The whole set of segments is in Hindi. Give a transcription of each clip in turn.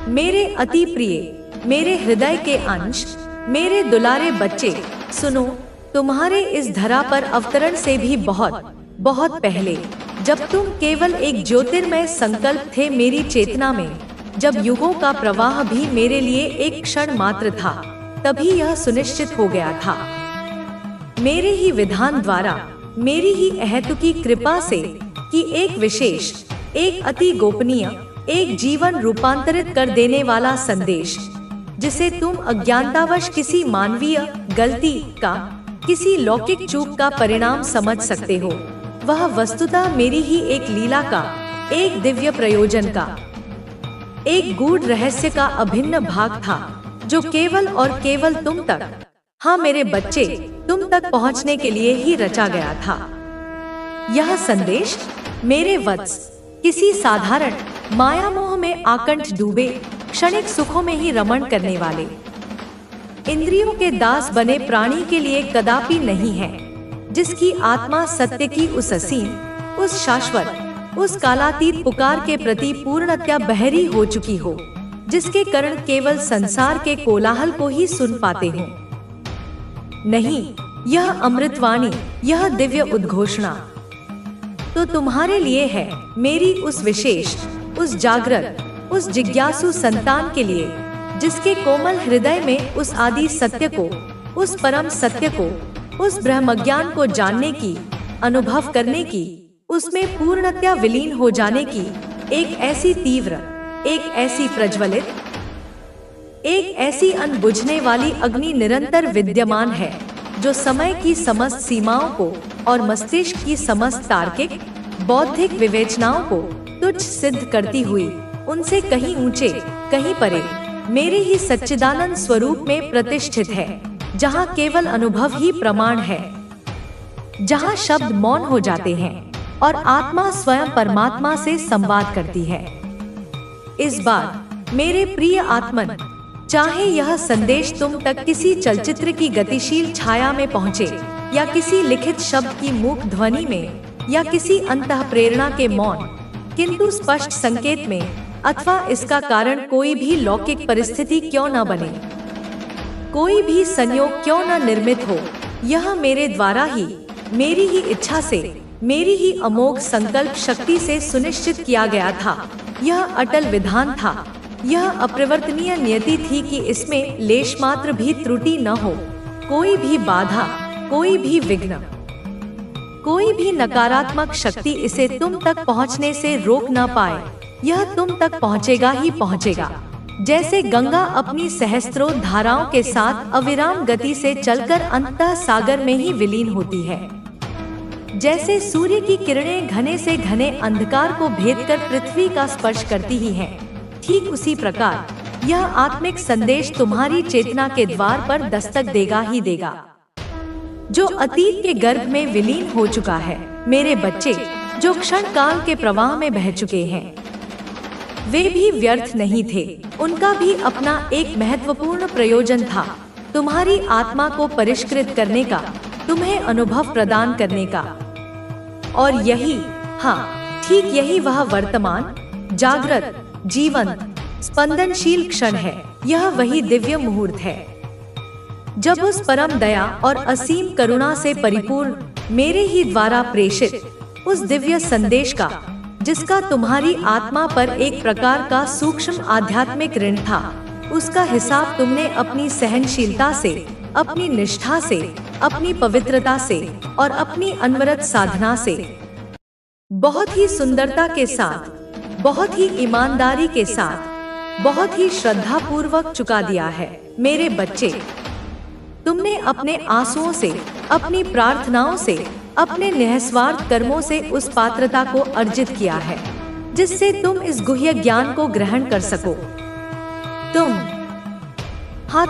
मेरे अति प्रिय, मेरे हृदय के अंश, मेरे दुलारे बच्चे, सुनो। तुम्हारे इस धरा पर अवतरण से भी बहुत बहुत पहले, जब तुम केवल एक ज्योतिर्मय संकल्प थे मेरी चेतना में, जब युगों का प्रवाह भी मेरे लिए एक क्षण मात्र था, तभी यह सुनिश्चित हो गया था मेरे ही विधान द्वारा, मेरी ही अहेतुकी कृपा से, कि एक विशेष, एक अति गोपनीय, एक जीवन रूपांतरित कर देने वाला संदेश, जिसे तुम अज्ञानतावश किसी मानवीय गलती का, किसी लौकिक चूक का परिणाम समझ सकते हो, वह वस्तुतः मेरी ही एक लीला का, एक दिव्य प्रयोजन का, एक गूढ़ रहस्य का अभिन्न भाग था, जो केवल और केवल तुम तक, हाँ मेरे बच्चे, तुम तक पहुंचने के लिए ही रचा गया था। यह संदेश मेरे वत्स, किसी साधारण माया मोह में आकंठ डूबे, क्षणिक सुखों में ही रमण करने वाले, इंद्रियों के दास बने प्राणी के लिए कदापि नहीं है, जिसकी आत्मा सत्य की उस असीम, उस शाश्वत, उस कालातीत पुकार के प्रति पूर्णतया बहरी हो चुकी हो, जिसके कारण केवल संसार के कोलाहल को ही सुन पाते हो। नहीं, यह अमृतवाणी, यह दिव्य उद्घोषणा तो तुम्हारे लिए है, मेरी उस विशेष, उस जागृत, उस जिज्ञासु संतान के लिए, जिसके कोमल हृदय में उस आदि सत्य को, उस परम सत्य को, उस ब्रह्मज्ञान को जानने की, अनुभव करने की, उसमें पूर्णतया विलीन हो जाने की एक ऐसी तीव्र, एक ऐसी प्रज्वलित, एक ऐसी अनबुझने वाली अग्नि निरंतर विद्यमान है, जो समय की समस्त सीमाओं को और मस्तिष्क की समस्त तार्किक, बौद्धिक विवेचनाओं को तुच्छ सिद्ध करती हुई, उनसे कहीं ऊंचे, कहीं परे, मेरे ही सच्चिदानंद स्वरूप में प्रतिष्ठित है, जहाँ केवल अनुभव ही प्रमाण है, जहाँ शब्द मौन हो जाते हैं और आत्मा स्वयं परमात्मा से संवाद करती है। इस बार मेरे प्रिय आत्मन, चाहे यह संदेश तुम तक किसी चलचित्र की गतिशील छाया में पहुँचे, या किसी लिखित शब्द की मूक ध्वनि में, या किसी अंतः प्रेरणा के मौन किंतु स्पष्ट संकेत में, अथवा इसका कारण कोई भी लौकिक परिस्थिति क्यों न बने, कोई भी संयोग क्यों न निर्मित हो, यह मेरे द्वारा ही, मेरी ही इच्छा से, मेरी ही अमोघ संकल्प शक्ति से सुनिश्चित किया गया था। यह अटल विधान था, यह अपरिवर्तनीय नियति थी कि इसमें लेश मात्र भी त्रुटि न हो, कोई भी बाधा, कोई भी विघ्न, कोई भी नकारात्मक शक्ति इसे तुम तक पहुंचने से रोक न पाए। यह तुम तक पहुंचेगा ही पहुंचेगा, जैसे गंगा अपनी सहस्त्रों धाराओं के साथ अविराम गति से चलकर अंततः सागर में ही विलीन होती है, जैसे सूर्य की किरणें घने से घने अंधकार को भेदकर पृथ्वी का स्पर्श करती ही हैं, ठीक उसी प्रकार यह आत्मिक संदेश तुम्हारी चेतना के द्वार पर दस्तक देगा ही देगा, जो अतीत के गर्भ में विलीन हो चुका है। मेरे बच्चे, जो क्षण काल के प्रवाह में बह चुके हैं, वे भी व्यर्थ नहीं थे, उनका भी अपना एक महत्वपूर्ण प्रयोजन था, तुम्हारी आत्मा को परिष्कृत करने का, तुम्हें अनुभव प्रदान करने का। और यही, हाँ ठीक यही वह वर्तमान, जागृत, जीवंत, स्पंदनशील क्षण है, यह वही दिव्य मुहूर्त है, जब उस परम दया और असीम करुणा से परिपूर्ण मेरे ही द्वारा प्रेषित उस दिव्य संदेश का, जिसका तुम्हारी आत्मा पर एक प्रकार का सूक्ष्म आध्यात्मिक ऋण था, उसका हिसाब तुमने अपनी सहनशीलता से, अपनी निष्ठा से, अपनी पवित्रता से और अपनी अनवरत साधना से बहुत ही सुंदरता के साथ, बहुत ही ईमानदारी के साथ, बहुत ही श्रद्धा पूर्वक चुका दिया है। मेरे बच्चे, तुमने अपने आंसुओं से, अपनी प्रार्थनाओं से, अपने निःस्वार्थ कर्मों से उस पात्रता को अर्जित किया है, जिससे तुम इस गुह्य ज्ञान को ग्रहण कर सको।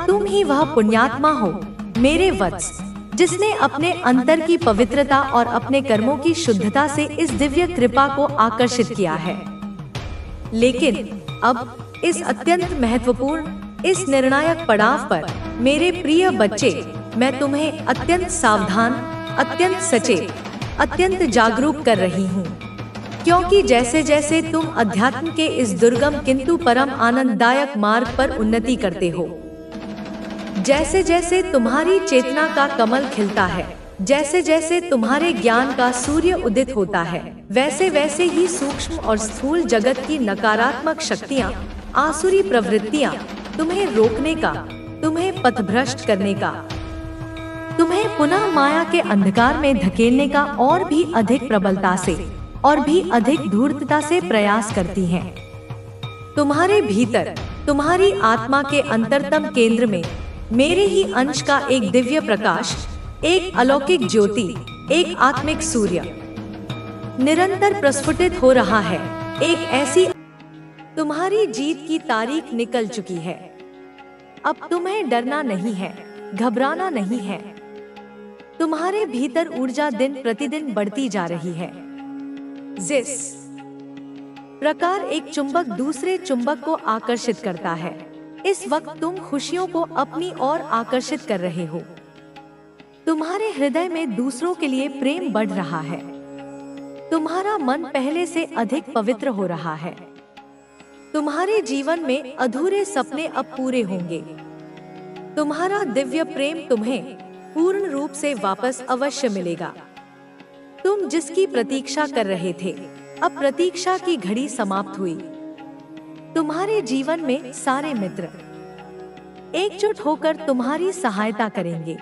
तुम ही वह पुण्यात्मा हो मेरे वत्स, जिसने अपने अंतर की पवित्रता और अपने कर्मों की शुद्धता से इस दिव्य कृपा को आकर्षित किया है। लेकिन अब इस अत्यंत महत्वपूर्ण, इस निर्णायक पड़ाव पर मेरे प्रिय बच्चे, मैं तुम्हें अत्यंत सावधान, अत्यंत सचेत, अत्यंत जागरूक कर रही हूँ। क्योंकि जैसे जैसे तुम अध्यात्म के इस दुर्गम किंतु परम आनंददायक मार्ग पर उन्नति करते हो, जैसे जैसे तुम्हारी चेतना का कमल खिलता है, जैसे जैसे तुम्हारे ज्ञान का सूर्य उदित होता है, वैसे वैसे ही सूक्ष्म और स्थूल जगत की नकारात्मक शक्तियाँ, आसुरी प्रवृत्तियाँ तुम्हें रोकने का, तुम्हें पथभ्रष्ट करने का, तुम्हें पुनः माया के अंधकार में धकेलने का और भी अधिक प्रबलता से और भी अधिक धूर्तता से प्रयास करती हैं। तुम्हारे भीतर, तुम्हारी आत्मा के अंतरतम केंद्र में मेरे ही अंश का एक दिव्य प्रकाश, एक अलौकिक ज्योति, एक आत्मिक सूर्य निरंतर प्रस्फुटित हो रहा है। एक ऐसी तुम्हारी जीत की तारीख निकल चुकी है। अब तुम्हें डरना नहीं है, घबराना नहीं है। तुम्हारे भीतर ऊर्जा दिन प्रतिदिन बढ़ती जा रही है। जिस प्रकार एक चुंबक दूसरे चुंबक को आकर्षित करता है, इस वक्त तुम खुशियों को अपनी ओर आकर्षित कर रहे हो। तुम्हारे हृदय में दूसरों के लिए प्रेम बढ़ रहा है। तुम्हारा मन पहले से अधिक पवित्र हो रहा है। तुम्हारे जीवन में अधूरे सपने अब पूरे होंगे। तुम्हारा दिव्य प्रेम तुम्हें पूर्ण रूप से वापस अवश्य मिलेगा। तुम जिसकी प्रतीक्षा कर रहे थे, अब प्रतीक्षा की घड़ी समाप्त हुई। तुम्हारे जीवन में सारे मित्र एकजुट होकर तुम्हारी सहायता करेंगे।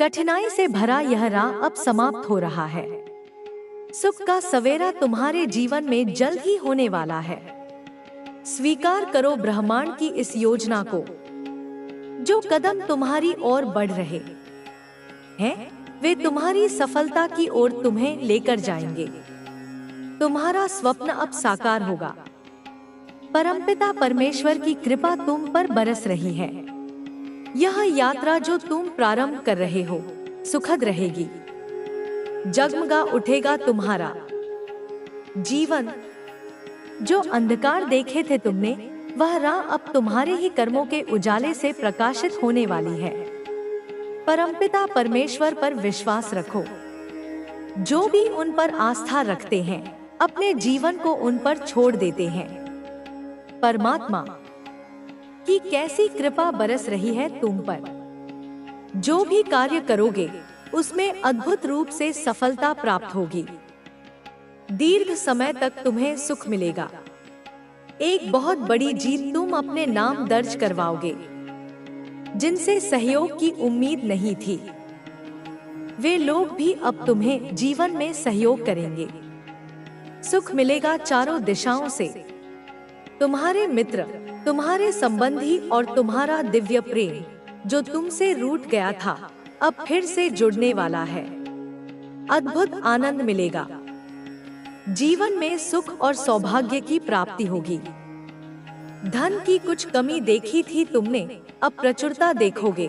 कठिनाई से भरा यह राह अब समाप्त हो रहा है। सुख का सवेरा तुम्हारे जीवन में जल्द ही होने वाला है। स्वीकार करो ब्रह्मांड की इस योजना को। जो कदम तुम्हारी ओर बढ़ रहे हैं, वे तुम्हारी सफलता की ओर तुम्हें लेकर जाएंगे। तुम्हारा स्वप्न अब साकार होगा। परमपिता परमेश्वर की कृपा तुम पर बरस रही है। यह यात्रा जो तुम प्रारंभ कर रहे हो सुखद रहेगी। जगमगा उठेगा तुम्हारा जीवन। जो अंधकार देखे थे तुमने, वह राह अब तुम्हारे ही कर्मों के उजाले से प्रकाशित होने वाली है। परमपिता परमेश्वर पर विश्वास रखो। जो भी उन पर आस्था रखते हैं, अपने जीवन को उन पर छोड़ देते हैं। परमात्मा की कैसी कृपा बरस रही है तुम पर। जो भी कार्य करोगे, उसमें अद्भुत रूप से सफलता प्राप्त होगी। दीर्घ समय तक तुम्हें सुख मिलेगा। एक बहुत बड़ी जीत तुम अपने नाम दर्ज करवाओगे। जिनसे सहयोग की उम्मीद नहीं थी, वे लोग भी अब तुम्हें जीवन में सहयोग करेंगे। सुख मिलेगा चारों दिशाओं से। तुम्हारे मित्र, तुम्हारे संबंधी और तुम्हारा दिव्य प्रेम जो तुमसे रूठ गया था, अब फिर से जुड़ने वाला है। अद्भुत आनंद मिलेगा। जीवन में सुख और सौभाग्य की प्राप्ति होगी। धन की कुछ कमी देखी थी तुमने, अब प्रचुरता देखोगे।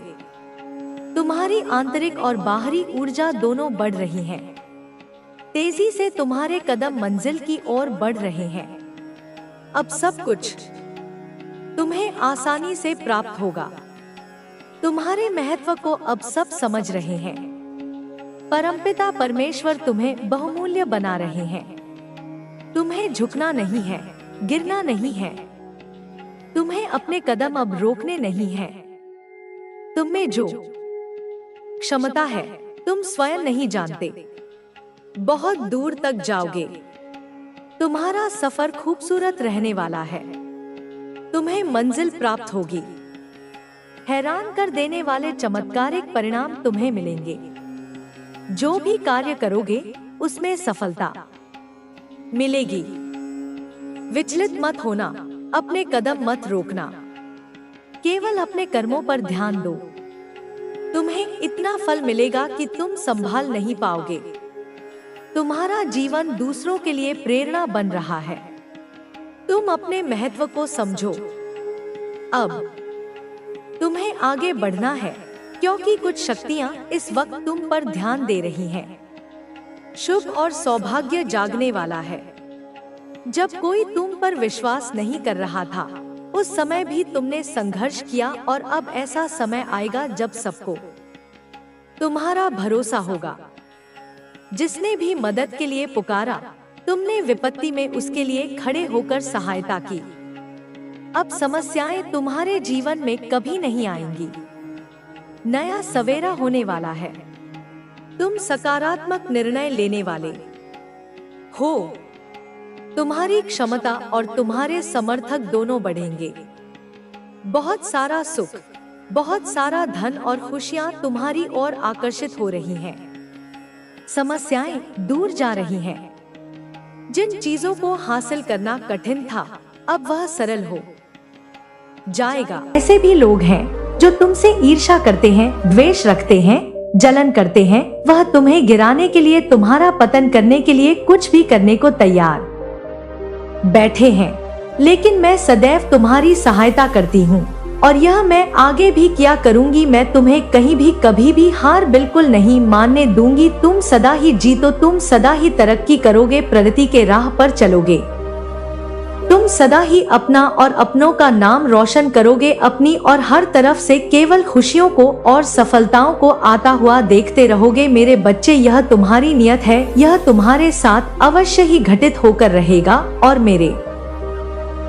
तुम्हारी आंतरिक और बाहरी ऊर्जा दोनों बढ़ रही हैं। तेजी से तुम्हारे कदम मंजिल की ओर बढ़ रहे हैं। अब सब कुछ तुम्हें आसानी से प्राप्त होगा। तुम्हारे महत्व को अब सब समझ रहे हैं। परमपिता परमेश्वर तुम्हें बहुमूल्य बना रहे हैं। तुम्हें झुकना नहीं है, गिरना नहीं है। तुम्हें अपने कदम अब रोकने नहीं हैं। तुम में जो क्षमता है, तुम स्वयं नहीं जानते। बहुत दूर तक जाओगे। तुम्हारा सफर खूबसूरत रहने वाला है। तुम्हें मंजिल प्राप्त होगी। हैरान कर देने वाले चमत्कारिक परिणाम तुम्हें मिलेंगे। जो भी कार्य करोगे, उसमें सफलता मिलेगी। विचलित मत होना, अपने कदम मत रोकना। केवल अपने कर्मों पर ध्यान दो। तुम्हें इतना फल मिलेगा कि तुम संभाल नहीं पाओगे। तुम्हारा जीवन दूसरों के लिए प्रेरणा बन रहा है। तुम अपने महत्व को समझो। अब तुम्हें आगे बढ़ना है, क्योंकि कुछ शक्तियां इस वक्त तुम पर ध्यान दे रही हैं। शुभ और सौभाग्य जागने वाला है। जब कोई तुम पर विश्वास नहीं कर रहा था, उस समय भी तुमने संघर्ष किया, और अब ऐसा समय आएगा जब सबको तुम्हारा भरोसा होगा। जिसने भी मदद के लिए पुकारा, तुमने विपत्ति में उसके लिए खड़े होकर सहायता की। अब समस्याएं तुम्हारे जीवन में कभी नहीं आएंगी। नया सवेरा होने वाला है। तुम सकारात्मक निर्णय लेने वाले हो। तुम्हारी क्षमता और तुम्हारे समर्थक दोनों बढ़ेंगे। बहुत सारा सुख, बहुत सारा धन और खुशियां तुम्हारी ओर आकर्षित हो रही हैं। समस्याएं दूर जा रही हैं। जिन चीजों को हासिल करना कठिन था, अब वह सरल हो जाएगा। ऐसे भी लोग हैं जो तुमसे ईर्ष्या करते हैं, द्वेष रखते हैं, जलन करते हैं। वह तुम्हें गिराने के लिए, तुम्हारा पतन करने के लिए कुछ भी करने को तैयार बैठे हैं। लेकिन मैं सदैव तुम्हारी सहायता करती हूँ और यह मैं आगे भी किया करूँगी। मैं तुम्हें कहीं भी कभी भी हार बिल्कुल नहीं मानने दूंगी। तुम सदा ही जीतो, तुम सदा ही तरक्की करोगे, प्रगति के राह पर चलोगे। तुम सदा ही अपना और अपनों का नाम रोशन करोगे। अपनी और हर तरफ से केवल खुशियों को और सफलताओं को आता हुआ देखते रहोगे। मेरे बच्चे, यह तुम्हारी नियत है, यह तुम्हारे साथ अवश्य ही घटित होकर रहेगा। और मेरे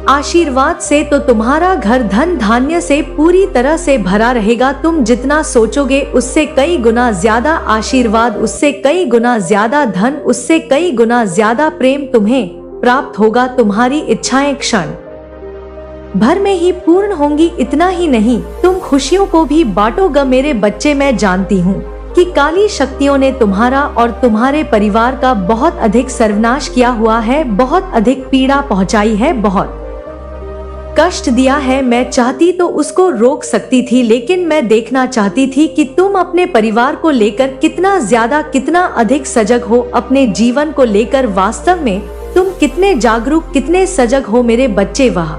आशीर्वाद से तो तुम्हारा घर धन धान्य से पूरी तरह से भरा रहेगा। तुम जितना सोचोगे उससे कई गुना ज्यादा आशीर्वाद, उससे कई गुना ज्यादा धन, उससे कई गुना ज्यादा प्रेम तुम्हें प्राप्त होगा। तुम्हारी इच्छाएं क्षण भर में ही पूर्ण होंगी। इतना ही नहीं, तुम खुशियों को भी बांटोगे। मेरे बच्चे, मैं जानती हूँ कि काली शक्तियों ने तुम्हारा और तुम्हारे परिवार का बहुत अधिक सर्वनाश किया हुआ है, बहुत अधिक पीड़ा पहुंचाई है, बहुत कष्ट दिया है। मैं चाहती तो उसको रोक सकती थी, लेकिन मैं देखना चाहती थी कि तुम अपने परिवार को लेकर कितना ज्यादा, कितना अधिक सजग हो। अपने जीवन को लेकर वास्तव में तुम कितने जागरूक, कितने सजग हो। मेरे बच्चे, वह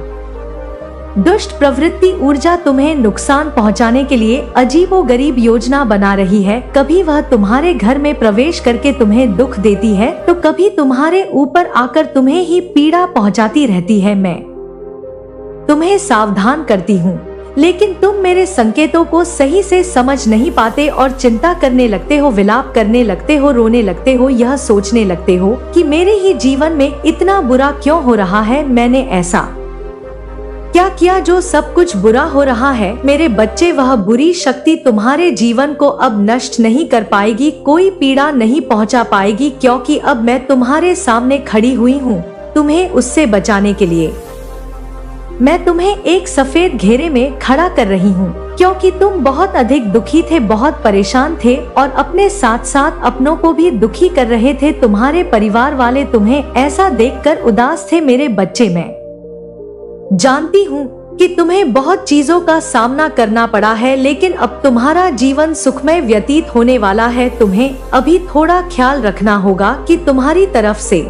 दुष्ट प्रवृत्ति ऊर्जा तुम्हें नुकसान पहुंचाने के लिए अजीबोगरीब योजना बना रही है। कभी वह तुम्हारे घर में प्रवेश करके तुम्हें दुख देती है, तो कभी तुम्हारे ऊपर आकर तुम्हें ही पीड़ा पहुंचाती रहती है। मैं तुम्हें सावधान करती हूँ, लेकिन तुम मेरे संकेतों को सही से समझ नहीं पाते और चिंता करने लगते हो, विलाप करने लगते हो, रोने लगते हो, यह सोचने लगते हो कि मेरे ही जीवन में इतना बुरा क्यों हो रहा है, मैंने ऐसा क्या किया जो सब कुछ बुरा हो रहा है। मेरे बच्चे, वह बुरी शक्ति तुम्हारे जीवन को अब नष्ट नहीं कर पाएगी, कोई पीड़ा नहीं पहुंचा पाएगी, क्योंकि अब मैं तुम्हारे सामने खड़ी हुई हूँ तुम्हें उससे बचाने के लिए। मैं तुम्हें एक सफेद घेरे में खड़ा कर रही हूँ, क्योंकि तुम बहुत अधिक दुखी थे, बहुत परेशान थे और अपने साथ साथ अपनों को भी दुखी कर रहे थे। तुम्हारे परिवार वाले तुम्हें ऐसा देखकर उदास थे। मेरे बच्चे, मैं जानती हूँ कि तुम्हें बहुत चीजों का सामना करना पड़ा है, लेकिन अब तुम्हारा जीवन सुखमय व्यतीत होने वाला है। तुम्हें अभी थोड़ा ख्याल रखना होगा कि तुम्हारी तरफ से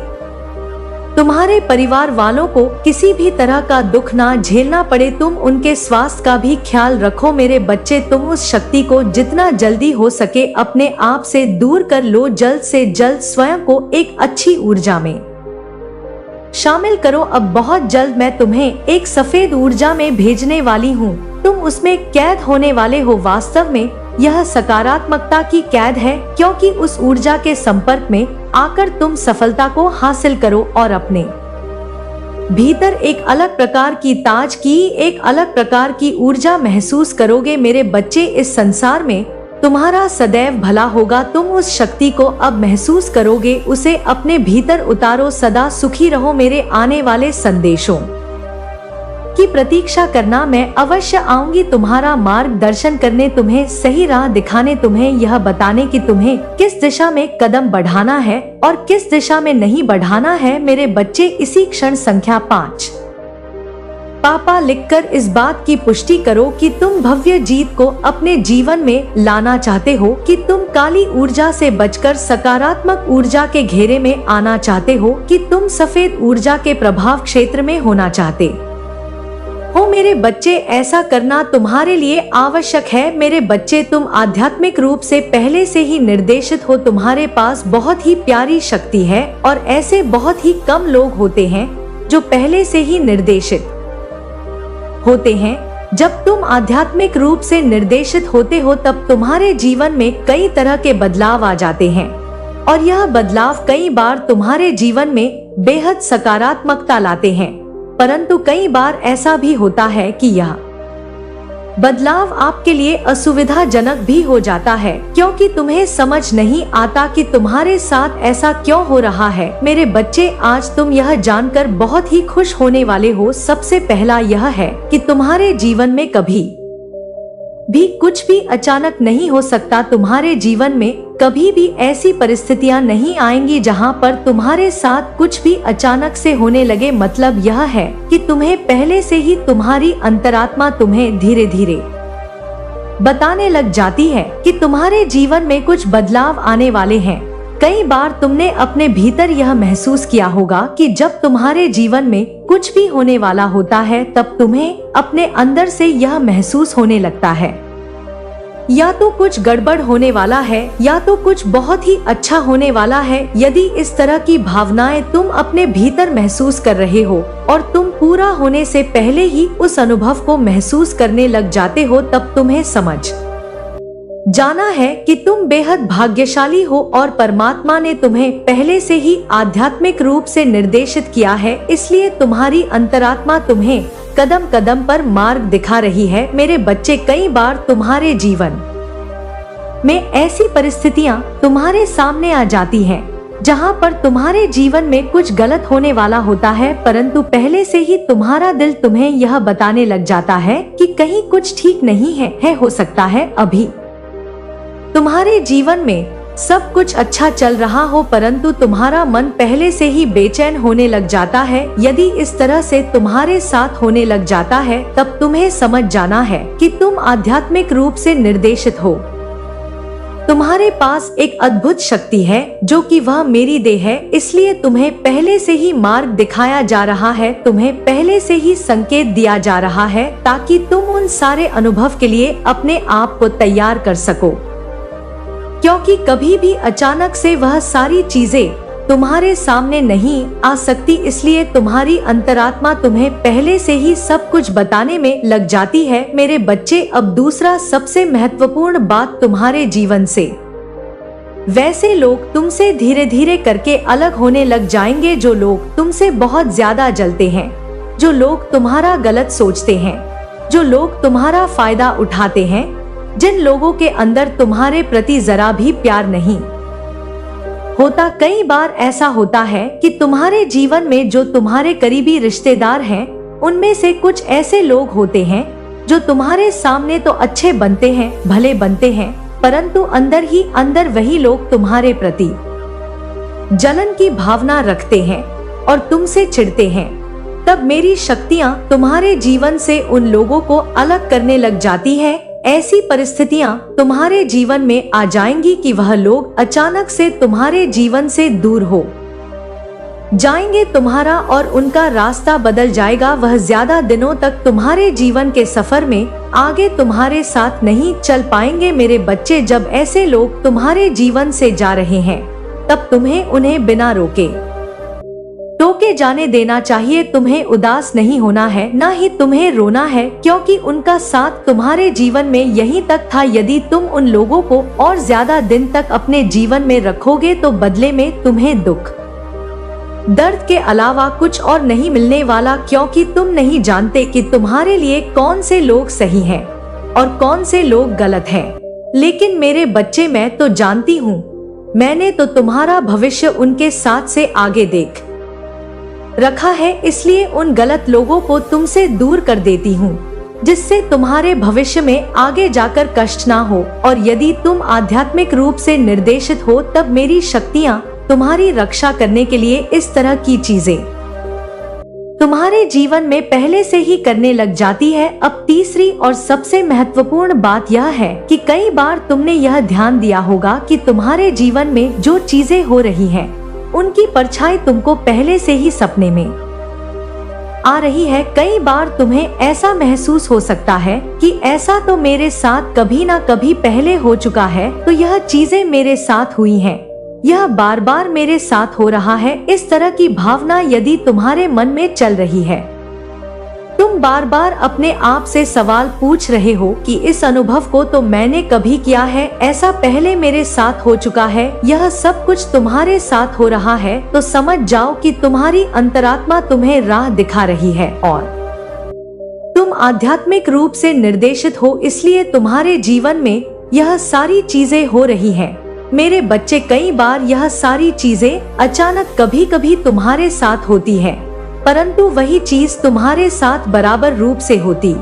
तुम्हारे परिवार वालों को किसी भी तरह का दुख ना झेलना पड़े। तुम उनके स्वास्थ्य का भी ख्याल रखो। मेरे बच्चे, तुम उस शक्ति को जितना जल्दी हो सके अपने आप से दूर कर लो। जल्द से जल्द स्वयं को एक अच्छी ऊर्जा में शामिल करो। अब बहुत जल्द मैं तुम्हें एक सफेद ऊर्जा में भेजने वाली हूँ। तुम उसमें कैद होने वाले हो। वास्तव में यह सकारात्मकता की कैद है, क्योंकि उस ऊर्जा के संपर्क में आकर तुम सफलता को हासिल करो और अपने भीतर एक अलग प्रकार की ताजगी, एक अलग प्रकार की ऊर्जा महसूस करोगे। मेरे बच्चे, इस संसार में तुम्हारा सदैव भला होगा। तुम उस शक्ति को अब महसूस करोगे, उसे अपने भीतर उतारो। सदा सुखी रहो। मेरे आने वाले संदेशों की प्रतीक्षा करना। मैं अवश्य आऊंगी तुम्हारा मार्गदर्शन करने, तुम्हें सही राह दिखाने, तुम्हें यह बताने कि तुम्हें किस दिशा में कदम बढ़ाना है और किस दिशा में नहीं बढ़ाना है। मेरे बच्चे, इसी क्षण संख्या 5 पापा लिखकर इस बात की पुष्टि करो कि तुम भव्य जीत को अपने जीवन में लाना चाहते हो, कि तुम काली ऊर्जा से बचकर सकारात्मक ऊर्जा के घेरे में आना चाहते हो, कि तुम सफेद ऊर्जा के प्रभाव क्षेत्र में होना चाहते हो। मेरे बच्चे, ऐसा करना तुम्हारे लिए आवश्यक है। मेरे बच्चे, तुम आध्यात्मिक रूप से पहले से ही निर्देशित हो। तुम्हारे पास बहुत ही प्यारी शक्ति है और ऐसे बहुत ही कम लोग होते हैं जो पहले से ही निर्देशित होते हैं। जब तुम आध्यात्मिक रूप से निर्देशित होते हो, तब तुम्हारे जीवन में कई तरह के बदलाव आ जाते हैं। और यह बदलाव कई बार तुम्हारे जीवन में बेहद सकारात्मकता लाते हैं, परंतु कई बार ऐसा भी होता है कि यह बदलाव आपके लिए असुविधाजनक भी हो जाता है, क्योंकि तुम्हें समझ नहीं आता कि तुम्हारे साथ ऐसा क्यों हो रहा है। मेरे बच्चे, आज तुम यह जानकर बहुत ही खुश होने वाले हो। सबसे पहला यह है कि तुम्हारे जीवन में कभी भी कुछ भी अचानक नहीं हो सकता। तुम्हारे जीवन में कभी भी ऐसी परिस्थितियां नहीं आएंगी जहां पर तुम्हारे साथ कुछ भी अचानक से होने लगे। मतलब यह है कि तुम्हें पहले से ही तुम्हारी अंतरात्मा तुम्हें धीरे धीरे बताने लग जाती है कि तुम्हारे जीवन में कुछ बदलाव आने वाले हैं। कई बार तुमने अपने भीतर यह महसूस किया होगा कि जब तुम्हारे जीवन में कुछ भी होने वाला होता है तब तुम्हें अपने अंदर से यह महसूस होने लगता है या तो कुछ गड़बड़ होने वाला है या तो कुछ बहुत ही अच्छा होने वाला है। यदि इस तरह की भावनाएं तुम अपने भीतर महसूस कर रहे हो और तुम पूरा होने से पहले ही उस अनुभव को महसूस करने लग जाते हो, तब तुम्हें समझ जाना है कि तुम बेहद भाग्यशाली हो और परमात्मा ने तुम्हें पहले से ही आध्यात्मिक रूप से निर्देशित किया है। इसलिए तुम्हारी अंतरात्मा तुम्हें कदम कदम पर मार्ग दिखा रही है। मेरे बच्चे, कई बार तुम्हारे जीवन में ऐसी परिस्थितियां तुम्हारे सामने आ जाती हैं जहां पर तुम्हारे जीवन में कुछ गलत होने वाला होता है, परंतु पहले से ही तुम्हारा दिल तुम्हें यह बताने लग जाता है कि कहीं कुछ ठीक नहीं है। हो सकता है अभी तुम्हारे जीवन में सब कुछ अच्छा चल रहा हो, परंतु तुम्हारा मन पहले से ही बेचैन होने लग जाता है। यदि इस तरह से तुम्हारे साथ होने लग जाता है तब तुम्हें समझ जाना है कि तुम आध्यात्मिक रूप से निर्देशित हो। तुम्हारे पास एक अद्भुत शक्ति है जो कि वह मेरी देह है, इसलिए तुम्हें पहले से ही मार्ग दिखाया जा रहा है, तुम्हें पहले से ही संकेत दिया जा रहा है ताकि तुम उन सारे अनुभव के लिए अपने आप को तैयार कर सको, क्योंकि कभी भी अचानक से वह सारी चीजें तुम्हारे सामने नहीं आ सकती। इसलिए तुम्हारी अंतरात्मा तुम्हें पहले से ही सब कुछ बताने में लग जाती है। मेरे बच्चे, अब दूसरा सबसे महत्वपूर्ण बात, तुम्हारे जीवन से वैसे लोग तुमसे धीरे धीरे करके अलग होने लग जाएंगे जो लोग तुमसे बहुत ज्यादा जलते हैं, जो लोग तुम्हारा गलत सोचते हैं, जो लोग तुम्हारा फायदा उठाते हैं, जिन लोगों के अंदर तुम्हारे प्रति जरा भी प्यार नहीं होता। कई बार ऐसा होता है कि तुम्हारे जीवन में जो तुम्हारे करीबी रिश्तेदार हैं, उनमें से कुछ ऐसे लोग होते हैं जो तुम्हारे सामने तो अच्छे बनते हैं, भले बनते हैं, परंतु अंदर ही अंदर वही लोग तुम्हारे प्रति जलन की भावना रखते हैं और तुमसे चिढ़ते हैं। तब मेरी शक्तियाँ तुम्हारे जीवन से उन लोगों को अलग करने लग जाती है। ऐसी परिस्थितियां तुम्हारे जीवन में आ जाएंगी कि वह लोग अचानक से तुम्हारे जीवन से दूर हो जाएंगे, तुम्हारा और उनका रास्ता बदल जाएगा। वह ज्यादा दिनों तक तुम्हारे जीवन के सफर में आगे तुम्हारे साथ नहीं चल पाएंगे। मेरे बच्चे, जब ऐसे लोग तुम्हारे जीवन से जा रहे हैं तब तुम्हें उन्हें बिना रोके टोके जाने देना चाहिए। तुम्हें उदास नहीं होना है, ना ही तुम्हें रोना है, क्योंकि उनका साथ तुम्हारे जीवन में यहीं तक था। यदि तुम उन लोगों को और ज्यादा दिन तक अपने जीवन में रखोगे तो बदले में तुम्हें दुख, दर्द के अलावा कुछ और नहीं मिलने वाला, क्योंकि तुम नहीं जानते कि तुम्हारे लिए कौन से लोग सही हैं और कौन से लोग गलत हैं। लेकिन मेरे बच्चे, मैं तो जानती हूँ, मैंने तो तुम्हारा भविष्य उनके साथ से आगे देख रखा है, इसलिए उन गलत लोगों को तुमसे दूर कर देती हूँ, जिससे तुम्हारे भविष्य में आगे जाकर कष्ट ना हो। और यदि तुम आध्यात्मिक रूप से निर्देशित हो तब मेरी शक्तियाँ तुम्हारी रक्षा करने के लिए इस तरह की चीजें तुम्हारे जीवन में पहले से ही करने लग जाती है। अब तीसरी और सबसे महत्वपूर्ण बात यह है कि कई बार तुमने यह ध्यान दिया होगा कि तुम्हारे जीवन में जो चीजें हो रही हैं, उनकी परछाई तुमको पहले से ही सपने में आ रही है। कई बार तुम्हें ऐसा महसूस हो सकता है कि ऐसा तो मेरे साथ कभी ना कभी पहले हो चुका है, तो यह चीजें मेरे साथ हुई हैं, यह बार बार मेरे साथ हो रहा है। इस तरह की भावना यदि तुम्हारे मन में चल रही है तो तुम बार बार अपने आप से सवाल पूछ रहे हो कि इस अनुभव को तो मैंने कभी किया है, ऐसा पहले मेरे साथ हो चुका है, यह सब कुछ तुम्हारे साथ हो रहा है, तो समझ जाओ कि तुम्हारी अंतरात्मा तुम्हें राह दिखा रही है और तुम आध्यात्मिक रूप से निर्देशित हो, इसलिए तुम्हारे जीवन में यह सारी चीजें हो रही हैं। मेरे बच्चे, कई बार यह सारी चीजें अचानक कभी कभी तुम्हारे साथ होती है, परंतु वही चीज तुम्हारे साथ बराबर रूप से होती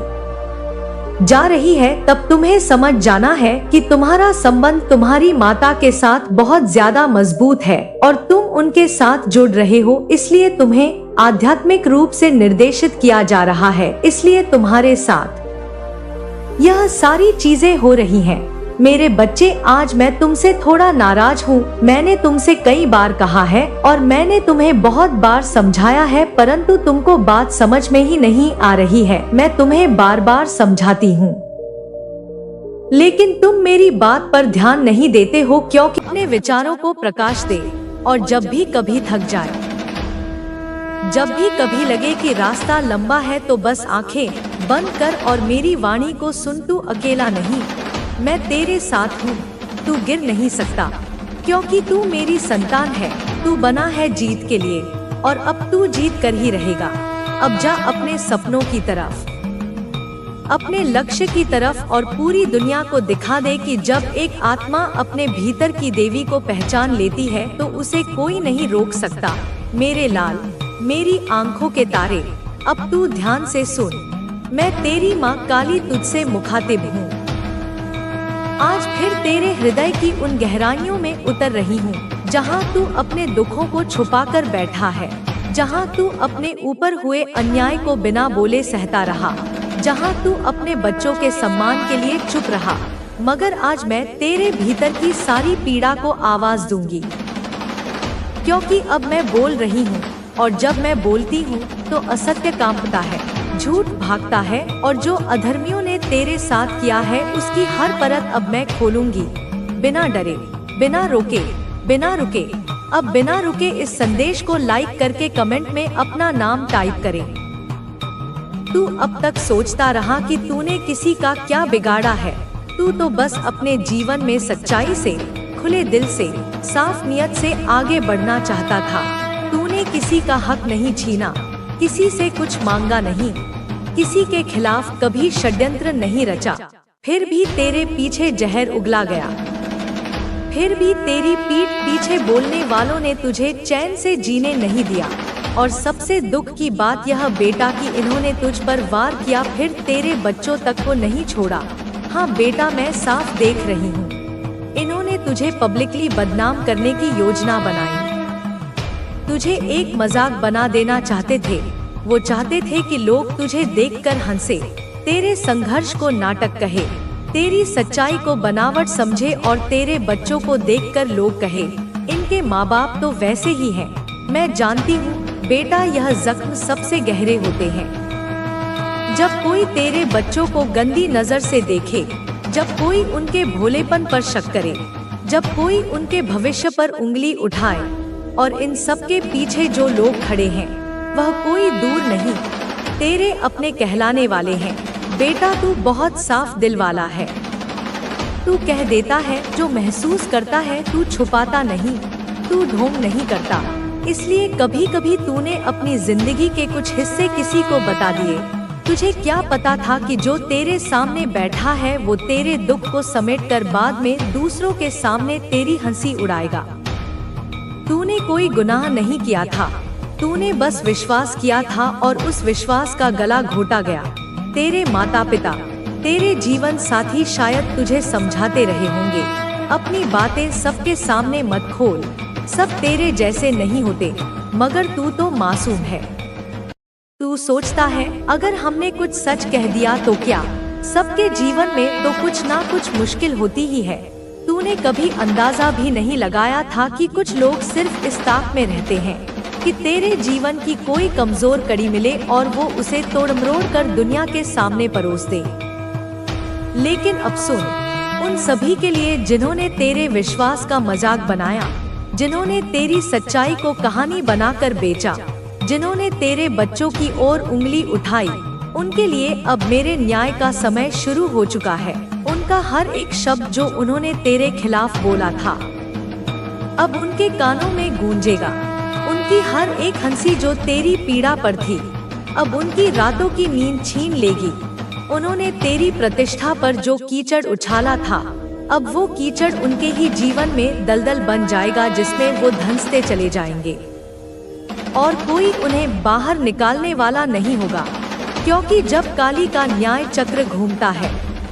जा रही है। तब तुम्हें समझ जाना है कि तुम्हारा संबंध तुम्हारी माता के साथ बहुत ज्यादा मजबूत है और तुम उनके साथ जुड़ रहे हो, इसलिए तुम्हें आध्यात्मिक रूप से निर्देशित किया जा रहा है, इसलिए तुम्हारे साथ यह सारी चीजें हो रही हैं। मेरे बच्चे, आज मैं तुमसे थोड़ा नाराज हूँ। मैंने तुमसे कई बार कहा है और मैंने तुम्हें बहुत बार समझाया है, परंतु तुमको बात समझ में ही नहीं आ रही है। मैं तुम्हें बार बार समझाती हूँ, लेकिन तुम मेरी बात पर ध्यान नहीं देते हो, क्योंकि अपने विचारों को प्रकाश दे और जब भी कभी थक जाए, जब भी कभी लगे कि रास्ता लंबा है, तो बस आंखें बंद कर और मेरी वाणी को सुन। तू अकेला नहीं, मैं तेरे साथ हूँ। तू गिर नहीं सकता, क्योंकि तू मेरी संतान है। तू बना है जीत के लिए और अब तू जीत कर ही रहेगा। अब जा अपने सपनों की तरफ, अपने लक्ष्य की तरफ और पूरी दुनिया को दिखा दे कि जब एक आत्मा अपने भीतर की देवी को पहचान लेती है तो उसे कोई नहीं रोक सकता। मेरे लाल, मेरी आंखों के तारे, अब तू ध्यान से सुन। मैं तेरी माँ काली तुझसे मुखातिब हूँ। आज फिर तेरे हृदय की उन गहराइयों में उतर रही हूँ, जहाँ तू अपने दुखों को छुपाकर बैठा है, जहाँ तू अपने ऊपर हुए अन्याय को बिना बोले सहता रहा, जहाँ तू अपने बच्चों के सम्मान के लिए चुप रहा। मगर आज मैं तेरे भीतर की सारी पीड़ा को आवाज दूंगी, क्योंकि अब मैं बोल रही हूँ और जब मैं बोलती हूँ तो असत्य कांपता है, झूठ भागता है और जो अधर्मियों ने तेरे साथ किया है उसकी हर परत अब मैं खोलूंगी। बिना डरे, बिना रोके, बिना रुके, अब बिना रुके इस संदेश को लाइक करके कमेंट में अपना नाम टाइप करें। तू अब तक सोचता रहा कि तूने किसी का क्या बिगाड़ा है। तू तो बस अपने जीवन में सच्चाई से, खुले दिल से, साफ नियत से आगे बढ़ना चाहता था। तूने किसी का हक नहीं छीना, किसी से कुछ मांगा नहीं, किसी के खिलाफ कभी षड्यंत्र नहीं रचा। फिर भी तेरे पीछे जहर उगला गया, फिर भी तेरी पीठ पीछे बोलने वालों ने तुझे चैन से जीने नहीं दिया। और सबसे दुख की बात यह बेटा कि इन्होंने तुझ पर वार किया, फिर तेरे बच्चों तक को नहीं छोड़ा। हाँ बेटा, मैं साफ देख रही हूँ, इन्होंने तुझे पब्लिकली बदनाम करने की योजना बनाई। तुझे एक मजाक बना देना चाहते थे। वो चाहते थे कि लोग तुझे देखकर हंसे, तेरे संघर्ष को नाटक कहे, तेरी सच्चाई को बनावट समझे और तेरे बच्चों को देखकर लोग कहे, इनके माँ बाप तो वैसे ही हैं। मैं जानती हूँ बेटा, यह जख्म सबसे गहरे होते हैं। जब कोई तेरे बच्चों को गंदी नजर से देखे, जब कोई उनके भोलेपन पर शक करे, जब कोई उनके भविष्य पर उंगली उठाए, और इन सब के पीछे जो लोग खड़े हैं वह कोई दूर नहीं, तेरे अपने कहलाने वाले हैं। बेटा, तू बहुत साफ दिल वाला है। तू कह देता है जो महसूस करता है, तू छुपाता नहीं, तू ढोंग नहीं करता। इसलिए कभी कभी तूने अपनी जिंदगी के कुछ हिस्से किसी को बता दिए। तुझे क्या पता था कि जो तेरे सामने बैठा है वो तेरे दुख को समेटकर बाद में दूसरों के सामने तेरी हंसी उड़ाएगा। तूने कोई गुनाह नहीं किया था, तूने बस विश्वास किया था और उस विश्वास का गला घोटा गया। तेरे माता पिता, तेरे जीवन साथी शायद तुझे समझाते रहे होंगे, अपनी बातें सबके सामने मत खोल, सब तेरे जैसे नहीं होते, मगर तू तो मासूम है। तू सोचता है अगर हमने कुछ सच कह दिया तो क्या, सबके जीवन में तो कुछ ना कुछ मुश्किल होती ही है। तूने कभी अंदाजा भी नहीं लगाया था कि कुछ लोग सिर्फ इस ताक में रहते हैं कि तेरे जीवन की कोई कमजोर कड़ी मिले और वो उसे तोड़-मरोड़ कर दुनिया के सामने परोस दे। लेकिन अब सुन, उन सभी के लिए जिन्होंने तेरे विश्वास का मजाक बनाया, जिन्होंने तेरी सच्चाई को कहानी बनाकर बेचा, जिन्होंने तेरे बच्चों की ओर उंगली उठाई, उनके लिए अब मेरे न्याय का समय शुरू हो चुका है। उनका हर एक शब्द जो उन्होंने तेरे खिलाफ बोला था, अब उनके कानों में गूंजेगा। उनकी हर एक हंसी जो तेरी पीड़ा पर थी, अब उनकी रातों की नींद छीन लेगी। उन्होंने तेरी प्रतिष्ठा पर जो कीचड़ उछाला था, अब वो कीचड़ उनके ही जीवन में दलदल बन जाएगा, जिसमें वो धंसते चले जाएंगे और कोई उन्हें बाहर निकालने वाला नहीं होगा। क्योंकि जब काली का न्याय चक्र घूमता है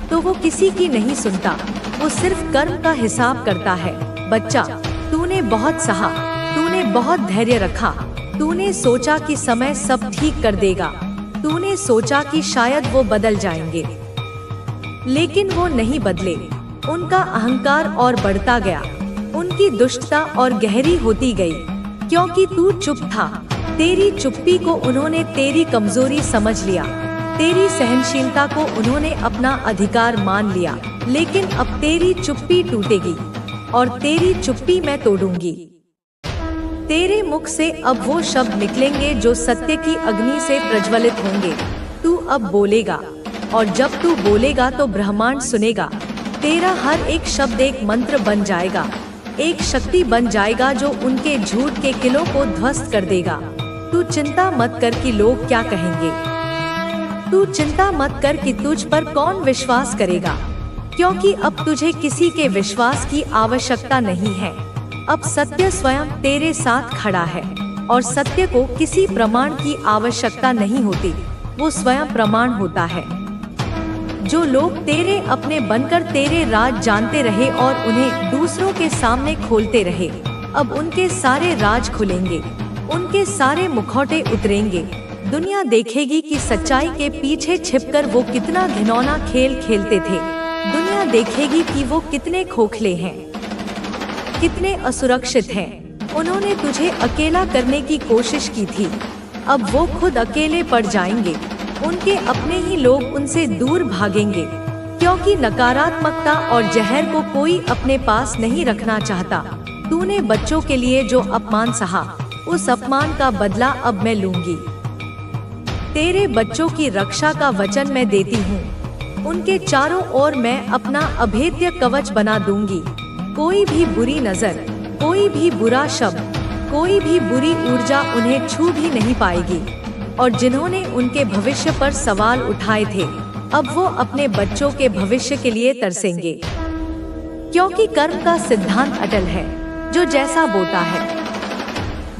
तो वो किसी की नहीं सुनता, वो सिर्फ कर्म का हिसाब करता है। बच्चा, तूने बहुत सहा, तूने बहुत धैर्य रखा, तूने सोचा कि समय सब ठीक कर देगा, तूने सोचा कि शायद वो बदल जाएंगे, लेकिन वो नहीं बदले। उनका अहंकार और बढ़ता गया, उनकी दुष्टता और गहरी होती गई, क्योंकि तू चुप था। तेरी चुप्पी को उन्होंने तेरी कमजोरी समझ लिया, तेरी सहनशीलता को उन्होंने अपना अधिकार मान लिया। लेकिन अब तेरी चुप्पी टूटेगी और तेरी चुप्पी मैं तोड़ूंगी। तेरे मुख से अब वो शब्द निकलेंगे जो सत्य की अग्नि से प्रज्वलित होंगे। तू अब बोलेगा, और जब तू बोलेगा तो ब्रह्मांड सुनेगा। तेरा हर एक शब्द एक मंत्र बन जाएगा, एक शक्ति बन जाएगा जो उनके झूठ के किलों को ध्वस्त कर देगा। तू चिंता मत कर कि लोग क्या कहेंगे, तू चिंता मत कर कि तुझ पर कौन विश्वास करेगा, क्योंकि अब तुझे किसी के विश्वास की आवश्यकता नहीं है। अब सत्य स्वयं तेरे साथ खड़ा है और सत्य को किसी प्रमाण की आवश्यकता नहीं होती, वो स्वयं प्रमाण होता है। जो लोग तेरे अपने बनकर तेरे राज जानते रहे और उन्हें दूसरों के सामने खोलते रहे, अब उनके सारे राज खुलेंगे, उनके सारे मुखौटे उतरेंगे। दुनिया देखेगी कि सच्चाई के पीछे छिपकर वो कितना घिनौना खेल खेलते थे। दुनिया देखेगी कि वो कितने खोखले हैं, कितने असुरक्षित हैं। उन्होंने तुझे अकेला करने की कोशिश की थी, अब वो खुद अकेले पड़ जाएंगे। उनके अपने ही लोग उनसे दूर भागेंगे, क्योंकि नकारात्मकता और जहर को कोई अपने पास नहीं रखना चाहता। तूने बच्चों के लिए जो अपमान सहा, उस अपमान का बदला अब मैं लूंगी। तेरे बच्चों की रक्षा का वचन मैं देती हूँ। उनके चारों ओर मैं अपना अभेद्य कवच बना दूंगी। कोई भी बुरी नजर, कोई भी बुरा शब्द, कोई भी बुरी ऊर्जा उन्हें छू भी नहीं पाएगी। और जिन्होंने उनके भविष्य पर सवाल उठाए थे, अब वो अपने बच्चों के भविष्य के लिए तरसेंगे, क्योंकि कर्म का सिद्धांत अटल है। जो जैसा बोता है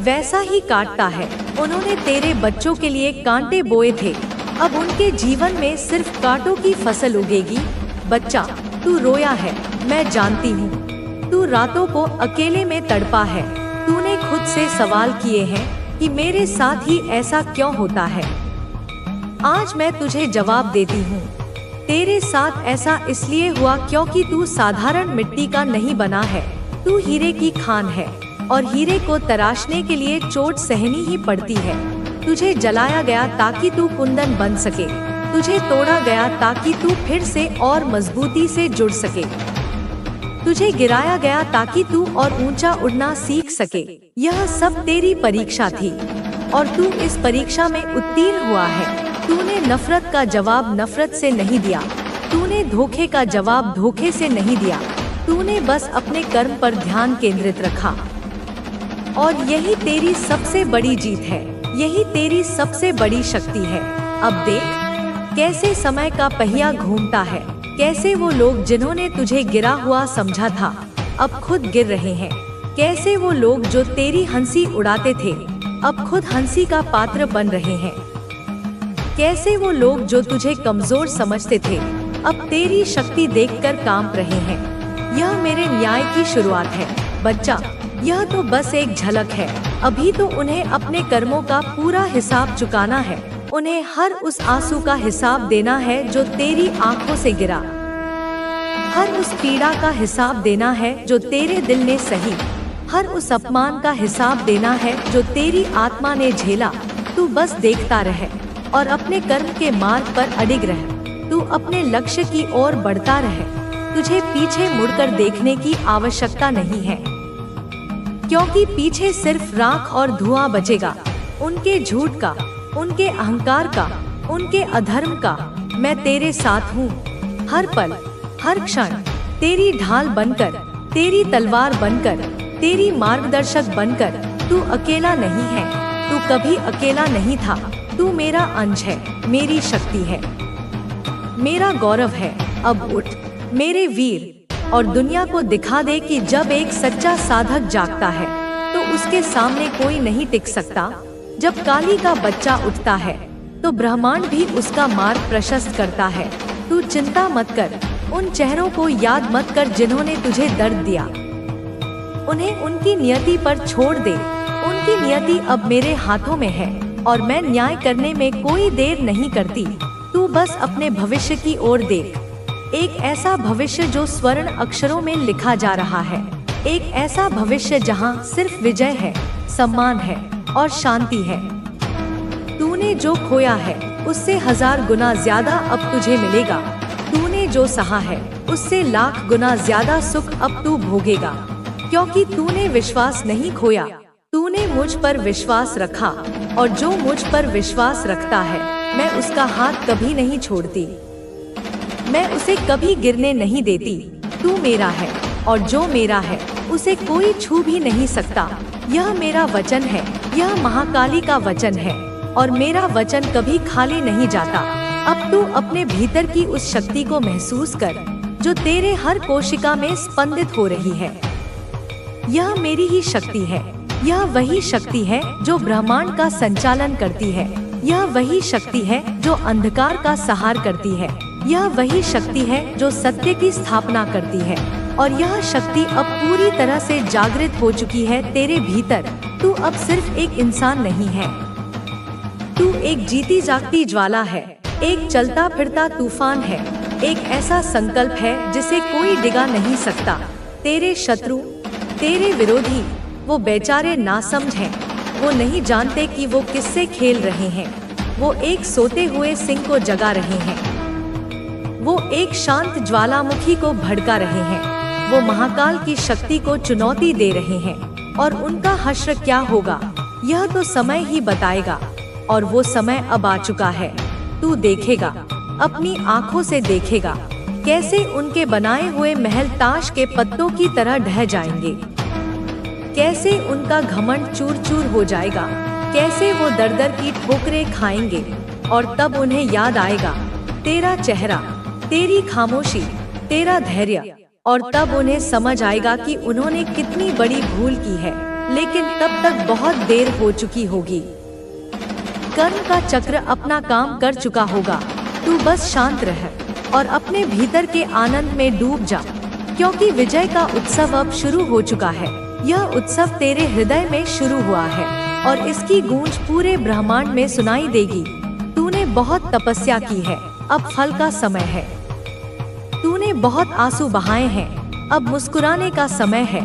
वैसा ही काटता है। उन्होंने तेरे बच्चों के लिए कांटे बोए थे, अब उनके जीवन में सिर्फ कांटों की फसल उगेगी। बच्चा, तू रोया है, मैं जानती हूँ। तू रातों को अकेले में तड़पा है। तूने खुद से सवाल किए हैं कि मेरे साथ ही ऐसा क्यों होता है। आज मैं तुझे जवाब देती हूँ। तेरे साथ ऐसा इसलिए हुआ क्योंकि तू साधारण मिट्टी का नहीं बना है, तू हीरे की खान है, और हीरे को तराशने के लिए चोट सहनी ही पड़ती है। तुझे जलाया गया ताकि तू कुंदन बन सके, तुझे तोड़ा गया ताकि तू फिर से और मजबूती से जुड़ सके, तुझे गिराया गया ताकि तू और ऊंचा उड़ना सीख सके। यह सब तेरी परीक्षा थी और तू इस परीक्षा में उत्तीर्ण हुआ है। तूने नफरत का जवाब नफरत से नहीं दिया, तूने धोखे का जवाब धोखे से नहीं दिया, तूने बस अपने कर्म पर ध्यान केंद्रित रखा। और यही तेरी सबसे बड़ी जीत है, यही तेरी सबसे बड़ी शक्ति है। अब देख कैसे समय का पहिया घूमता है, कैसे वो लोग जिन्होंने तुझे गिरा हुआ समझा था अब खुद गिर रहे हैं, कैसे वो लोग जो तेरी हंसी उड़ाते थे अब खुद हंसी का पात्र बन रहे हैं, कैसे वो लोग जो तुझे कमजोर समझते थे अब तेरी शक्ति देखकर कांप रहे हैं। यह मेरे न्याय की शुरुआत है बच्चा, यह तो बस एक झलक है। अभी तो उन्हें अपने कर्मों का पूरा हिसाब चुकाना है, उन्हें हर उस आंसू का हिसाब देना है जो तेरी आंखों से गिरा, हर उस पीड़ा का हिसाब देना है जो तेरे दिल ने सही, हर उस अपमान का हिसाब देना है जो तेरी आत्मा ने झेला। तू बस देखता रह और अपने कर्म के मार्ग पर अडिग रह। तू अपने लक्ष्य की ओर बढ़ता रह, तुझे पीछे मुड़कर देखने की आवश्यकता नहीं है, क्योंकि पीछे सिर्फ राख और धुआं बचेगा, उनके झूठ का, उनके अहंकार का, उनके अधर्म का। मैं तेरे साथ हूँ, हर पल हर क्षण तेरी ढाल बनकर, तेरी तलवार बनकर, तेरी मार्गदर्शक बनकर। तू अकेला नहीं है, तू कभी अकेला नहीं था। तू मेरा अंश है, मेरी शक्ति है, मेरा गौरव है। अब उठ मेरे वीर, और दुनिया को दिखा दे कि जब एक सच्चा साधक जागता है तो उसके सामने कोई नहीं टिक सकता। जब काली का बच्चा उठता है तो ब्रह्मांड भी उसका मार्ग प्रशस्त करता है। तू चिंता मत कर, उन चेहरों को याद मत कर जिन्होंने तुझे दर्द दिया। उन्हें उनकी नियति पर छोड़ दे। उनकी नियति अब मेरे हाथों में है और मैं न्याय करने में कोई देर नहीं करती। तू बस अपने भविष्य की ओर देख, एक ऐसा भविष्य जो स्वर्ण अक्षरों में लिखा जा रहा है। एक ऐसा भविष्य जहां सिर्फ विजय है, सम्मान है और शांति है। तूने जो खोया है उससे 1000 गुना ज्यादा अब तुझे मिलेगा। तूने जो सहा है उससे लाख गुना ज्यादा सुख अब तू भोगेगा, क्योंकि तूने विश्वास नहीं खोया। तूने मुझ पर विश्वास रखा, और जो मुझ पर विश्वास रखता है मैं उसका हाथ कभी नहीं छोड़ती, मैं उसे कभी गिरने नहीं देती। तू मेरा है, और जो मेरा है उसे कोई छू भी नहीं सकता। यह मेरा वचन है, यह महाकाली का वचन है, और मेरा वचन कभी खाली नहीं जाता। अब तू अपने भीतर की उस शक्ति को महसूस कर जो तेरे हर कोशिका में स्पंदित हो रही है। यह मेरी ही शक्ति है, यह वही शक्ति है जो ब्रह्मांड का संचालन करती है। यह वही शक्ति है जो अंधकार का संहार करती है। यह वही शक्ति है जो सत्य की स्थापना करती है, और यह शक्ति अब पूरी तरह से जागृत हो चुकी है तेरे भीतर। तू अब सिर्फ एक इंसान नहीं है, तू एक जीती जागती ज्वाला है, एक चलता फिरता तूफान है, एक ऐसा संकल्प है जिसे कोई डिगा नहीं सकता। तेरे शत्रु, तेरे विरोधी, वो बेचारे नासमझ हैं। वो नहीं जानते कि वो किससे खेल रहे हैं। वो एक सोते हुए सिंह को जगा रहे हैं, वो एक शांत ज्वालामुखी को भड़का रहे हैं। वो महाकाल की शक्ति को चुनौती दे रहे हैं, और उनका हश्र क्या होगा यह तो समय ही बताएगा। और वो समय अब आ चुका है। तू देखेगा, अपनी आँखों से देखेगा, कैसे उनके बनाए हुए महल ताश के पत्तों की तरह ढह जाएंगे, कैसे उनका घमंड चूर चूर हो जाएगा, कैसे वो दर दर की ठोकरें खाएंगे। और तब उन्हें याद आएगा तेरा चेहरा, तेरी खामोशी, तेरा धैर्य, और तब उन्हें समझ आएगा कि उन्होंने कितनी बड़ी भूल की है। लेकिन तब तक बहुत देर हो चुकी होगी। कर्म का चक्र अपना काम कर चुका होगा। तू बस शांत रह और अपने भीतर के आनंद में डूब जा, क्योंकि विजय का उत्सव अब शुरू हो चुका है। यह उत्सव तेरे हृदय में शुरू हुआ है, और इसकी गूंज पूरे ब्रह्मांड में सुनाई देगी। तूने बहुत तपस्या की है, अब फल का समय है। तूने बहुत आंसू बहाए हैं, अब मुस्कुराने का समय है।